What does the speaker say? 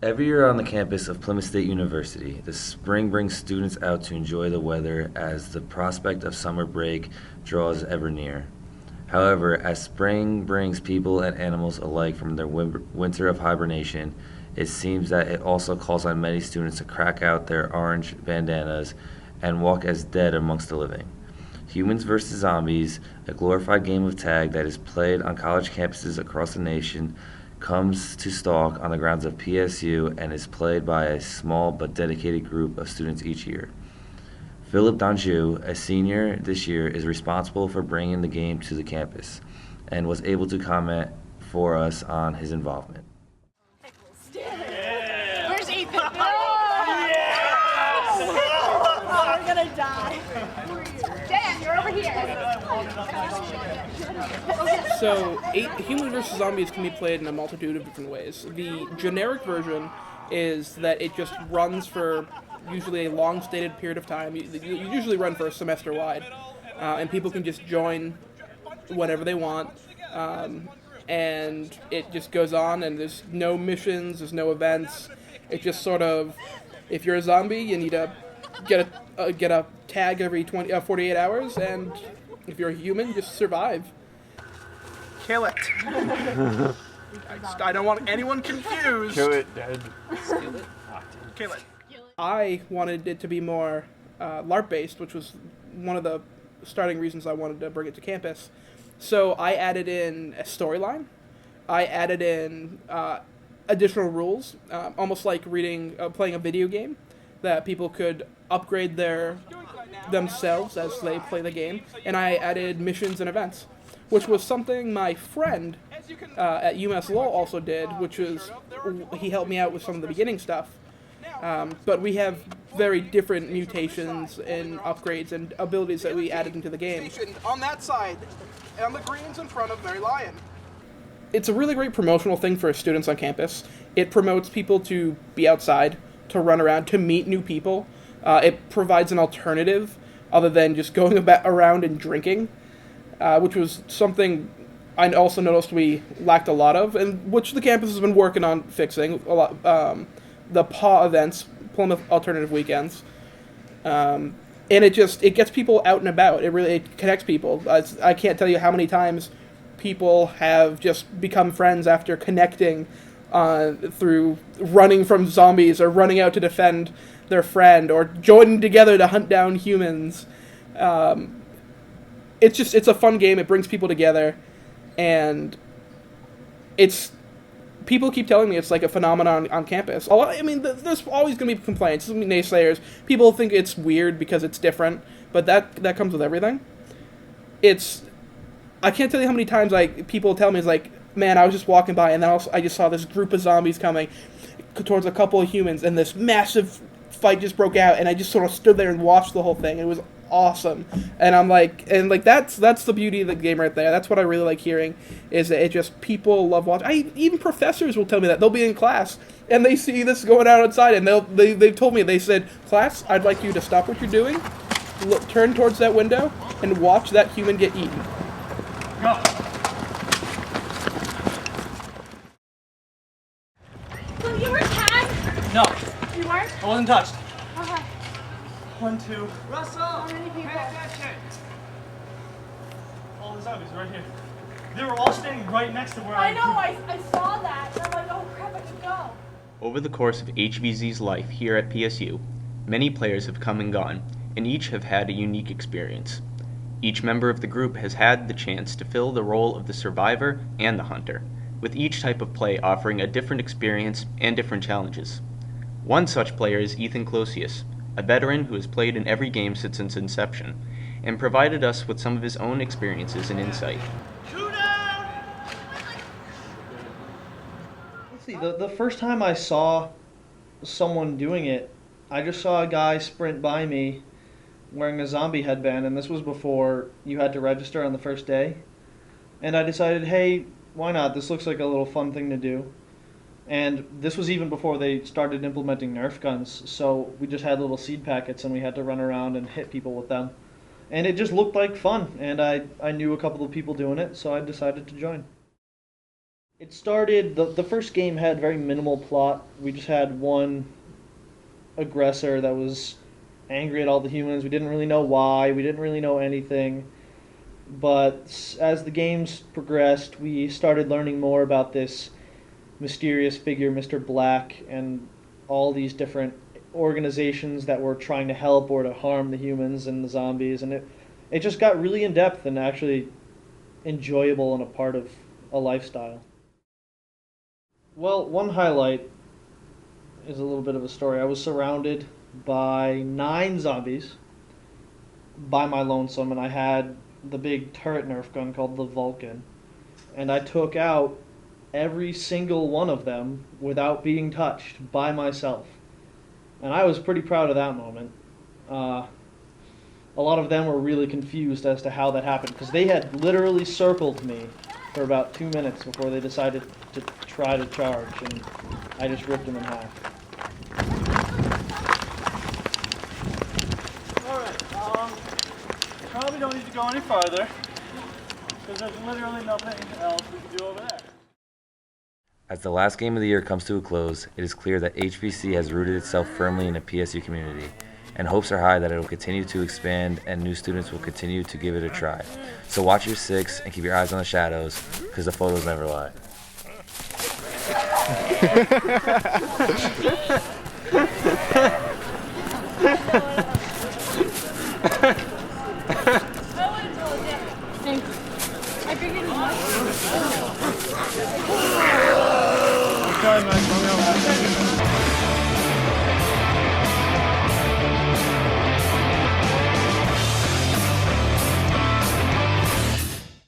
Every year on the campus of Plymouth State University, the spring brings students out to enjoy the weather as the prospect of summer break draws ever near. However, as spring brings people and animals alike from their winter of hibernation, it seems that it also calls on many students to crack out their orange bandanas and walk as dead amongst the living. Humans vs. Zombies, a glorified game of tag that is played on college campuses across the nation, comes to stalk on the grounds of PSU and is played by a small but dedicated group of students each year. Philip Donjou, a senior this year, is responsible for bringing the game to the campus and was able to comment for us on his involvement. Yeah. Where's Ethan? Oh, we're gonna die. Dan, you're over here. So, Human vs. Zombies can be played in a multitude of different ways. The generic version is that it just runs for usually a long stated period of time. You usually run for a semester wide, and people can just join whenever they want, and it just goes on, and there's no missions, there's no events. It just sort of, if you're a zombie, you need to get a tag every 48 hours, and if you're a human, just survive. Kill it. I don't want anyone confused. Kill it, dead. Kill it. I wanted it to be more LARP-based, which was one of the starting reasons I wanted to bring it to campus. So I added in a storyline. I added in additional rules, almost like playing a video game, that people could upgrade themselves as they play the game. And I added missions and events, which was something my friend at UMass Lowell also did, which was he helped me out with some of the beginning stuff. But we have very different mutations and upgrades and abilities that we added into the game. On that side, on the greens in front of Mary Lyon. It's a really great promotional thing for students on campus. It promotes people to be outside, to run around, to meet new people. It provides an alternative other than just going around and drinking, which was something I also noticed we lacked a lot of, and which the campus has been working on fixing a lot. The PAW events, Plymouth Alternative Weekends, and it gets people out and about. It connects people. I can't tell you how many times people have just become friends after connecting through running from zombies or running out to defend their friend or joining together to hunt down humans. It's a fun game. It brings people together, and people keep telling me it's like a phenomenon on campus. There's always going to be complaints. There's going to be naysayers. People think it's weird because it's different, but that comes with everything. I can't tell you how many times people tell me, it's like, man, I was just walking by, and then I just saw this group of zombies coming towards a couple of humans, and this massive fight just broke out, and I just sort of stood there and watched the whole thing. It was awesome, and I'm like, that's the beauty of the game right there. That's what I really like hearing, is that people love watching. Even professors will tell me that. They'll be in class and they see this going on outside, and they've told me, they said, class, I'd like you to stop what you're doing, turn towards that window, and watch that human get eaten. Go. So you were tagged? No, You weren't? I wasn't touched. Okay. 1, 2. Russell! How many people? Pay attention! All the zombies right here. They were all standing right next to where I know, I saw that. And I'm like, oh crap, I could go. Over the course of HvZ's life here at PSU, many players have come and gone, and each have had a unique experience. Each member of the group has had the chance to fill the role of the survivor and the hunter, with each type of play offering a different experience and different challenges. One such player is Ethan Closius, a veteran who has played in every game since its inception, and provided us with some of his own experiences and insight. Let's see, the first time I saw someone doing it, I just saw a guy sprint by me wearing a zombie headband, and this was before you had to register on the first day. And I decided, hey, why not? This looks like a little fun thing to do. And this was even before they started implementing Nerf guns, so we just had little seed packets and we had to run around and hit people with them. And it just looked like fun, and I knew a couple of people doing it, so I decided to join. It started, the first game had very minimal plot. We just had one aggressor that was angry at all the humans. We didn't really know why, we didn't really know anything. But as the games progressed, we started learning more about this mysterious figure, Mr. Black, and all these different organizations that were trying to help or to harm the humans and the zombies. And it just got really in-depth and actually enjoyable and a part of a lifestyle. Well, one highlight is a little bit of a story. I was surrounded by 9 zombies by my lonesome, and I had the big turret Nerf gun called the Vulcan, and I took out every single one of them without being touched by myself. And I was pretty proud of that moment. A lot of them were really confused as to how that happened, because they had literally circled me for about 2 minutes before they decided to try to charge, and I just ripped them in half. Probably don't need to go any farther, because there's literally nothing else we can do over there. As the last game of the year comes to a close, it is clear that HvZ has rooted itself firmly in the PSU community, and hopes are high that it will continue to expand and new students will continue to give it a try. So watch your 6 and keep your eyes on the shadows, because the photos never lie. Okay, Max,